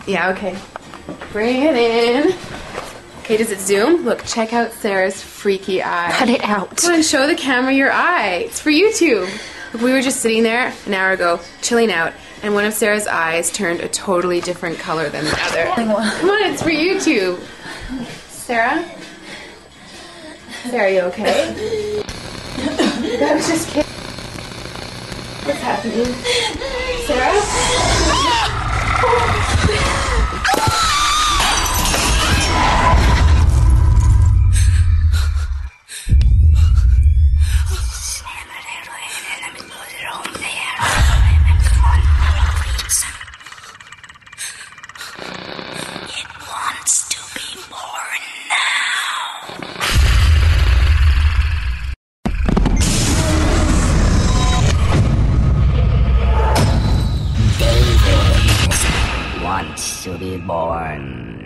Yeah, okay. Bring it in. Okay, does it zoom? Look, check out Sarah's freaky eye. Cut it out. Come on, show the camera your eye. It's for YouTube. Look, we were just sitting there an hour ago, chilling out, and one of Sarah's eyes turned a totally different color than the other. Come on, it's for YouTube. Sarah? Sarah, you okay? That was just kidding. What's happening? Sarah? Wants to be born